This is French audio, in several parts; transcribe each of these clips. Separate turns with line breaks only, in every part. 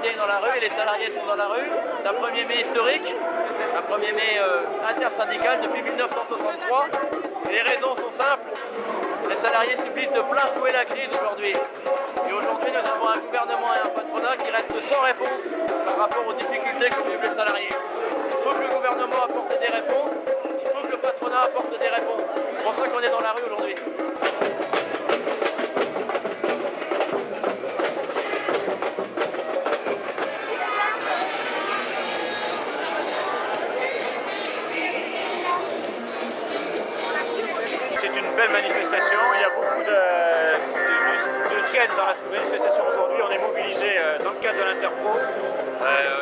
CFDT est dans la rue et les salariés sont dans la rue. C'est un 1er mai historique, un 1er mai intersyndical depuis 1963. Et les raisons sont simples. Les salariés subissent de plein fouet la crise aujourd'hui. Et aujourd'hui, nous avons un gouvernement et un patronat qui restent sans réponse par rapport aux difficultés que vivent les salariés. Il faut que le gouvernement apporte des réponses, il faut que le patronat apporte des réponses. C'est pour ça qu'on est dans la rue aujourd'hui.
C'est une belle manifestation, il y a beaucoup de SGEN dans la manifestation aujourd'hui, on est mobilisé dans le cadre de l'Interpro.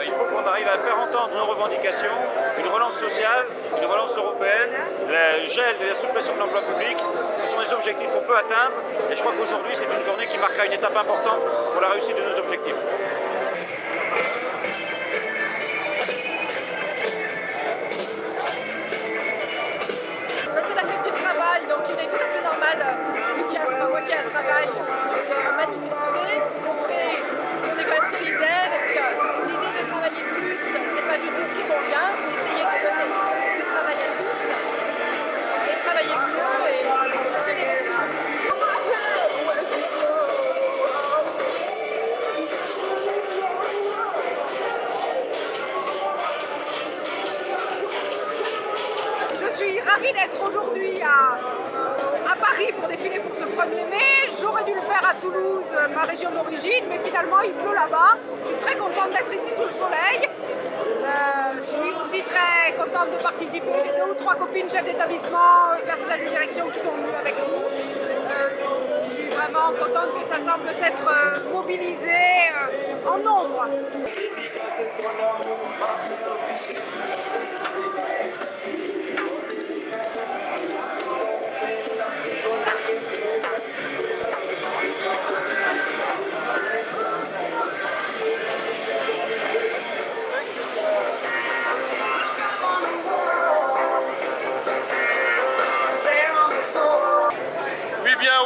Il faut qu'on arrive à faire entendre nos revendications, une relance sociale, une relance européenne, le gel de la suppression de l'emploi public, ce sont des objectifs qu'on peut atteindre et je crois qu'aujourd'hui c'est une journée qui marquera une étape importante pour la réussite de nos objectifs.
C'est la fête du travail, donc il est tout à fait normal qu'il y ait un travail de manifester, montrer qu'on est quand même solidaire et que l'idée de travailler plus, c'est pas du tout ce qui convient, c'est essayer de donner du travail à tous et travailler mieux et partager les ressources. Je suis ravie d'être aujourd'hui à Paris pour défiler pour ce 1er mai. J'aurais dû le faire à Toulouse, ma région d'origine, mais finalement il pleut là-bas. Je suis très contente d'être ici sous le soleil. Je suis aussi très contente de participer. J'ai 2 ou 3 copines chefs d'établissement, personnels de direction qui sont venues avec nous. Je suis vraiment contente que ça semble s'être mobilisé en nombre.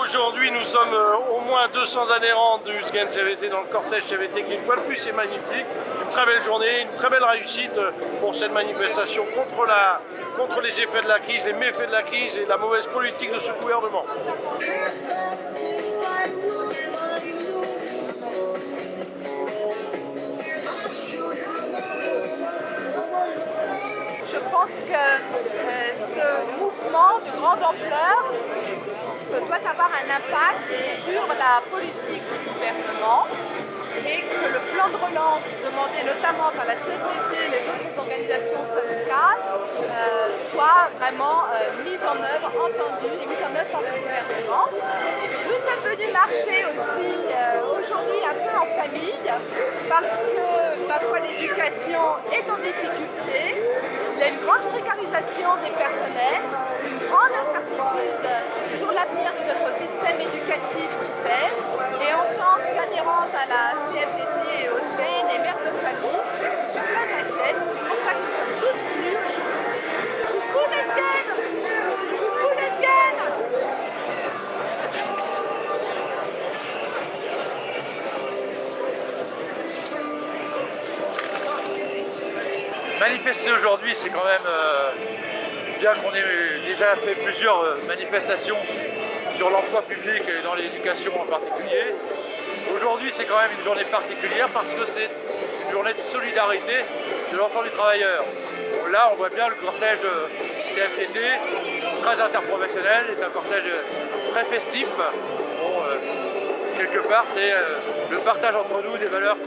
Aujourd'hui, nous sommes au moins 200 adhérents du SGEN CFDT dans le cortège CFDT qui, une fois de plus, est magnifique. Une très belle journée, une très belle réussite pour cette manifestation contre les effets de la crise, les méfaits de la crise et la mauvaise politique de ce gouvernement.
Je pense que ce mouvement de grande ampleur doit avoir un impact sur la politique du gouvernement et que le plan de relance demandé notamment par la CFDT et les autres organisations syndicales soit vraiment mis en œuvre, entendu et mis en œuvre par le gouvernement. Nous sommes venus marcher aussi aujourd'hui un peu en famille parce que parfois l'éducation est en difficulté. Il y a une grande précarisation des personnels, une grande incertitude sur l'avenir de notre système éducatif qui pèse. Et en tant qu'adhérente à la CFDT et au SGEN et mère de famille, je suis très inquiète. C'est pour ça que nous sommes tous venus. Coucou les SGEN! Coucou les SGEN!
Manifester aujourd'hui, c'est quand même, bien qu'on ait déjà fait plusieurs manifestations sur l'emploi public et dans l'éducation en particulier, aujourd'hui c'est quand même une journée particulière parce que c'est une journée de solidarité de l'ensemble des travailleurs. Donc là, on voit bien le cortège de CFDT, très interprofessionnel, c'est un cortège très festif. Bon, quelque part, c'est le partage entre nous des valeurs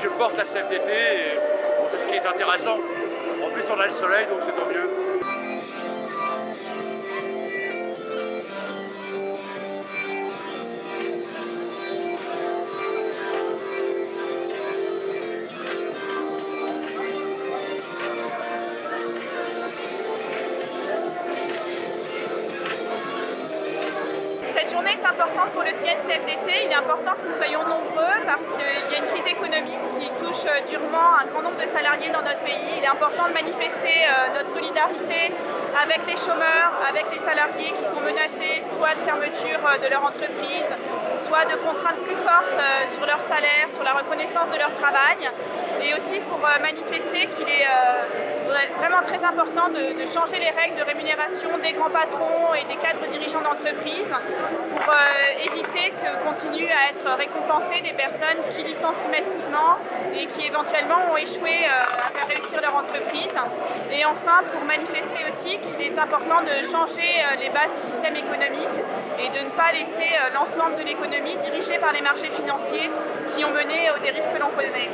que porte la CFDT. Et c'est ce qui est intéressant. En plus, on a le soleil, donc c'est tant mieux.
Cette journée est importante pour le SGEN CFDT. Il est important que nous soyons nombreux parce qu'il y a une crise économique qui touche durement un grand nombre de salariés dans notre pays. Il est important de manifester notre solidarité avec les chômeurs, avec les salariés qui sont menacés soit de fermeture de leur entreprise, soit de contraintes plus fortes sur leur salaire, sur la reconnaissance de leur travail, et aussi pour manifester qu'il est vraiment très important de changer les règles de rémunération des grands patrons et des cadres dirigeants d'entreprise pour éviter que continuent à être récompensées des personnes qui licencient massivement et qui éventuellement ont échoué à faire réussir leur entreprise. Et enfin, pour manifester aussi qu'il est important de changer les bases du système économique et de ne pas laisser l'ensemble de l'économie dirigée par les marchés financiers qui ont mené aux dérives que l'on connaît.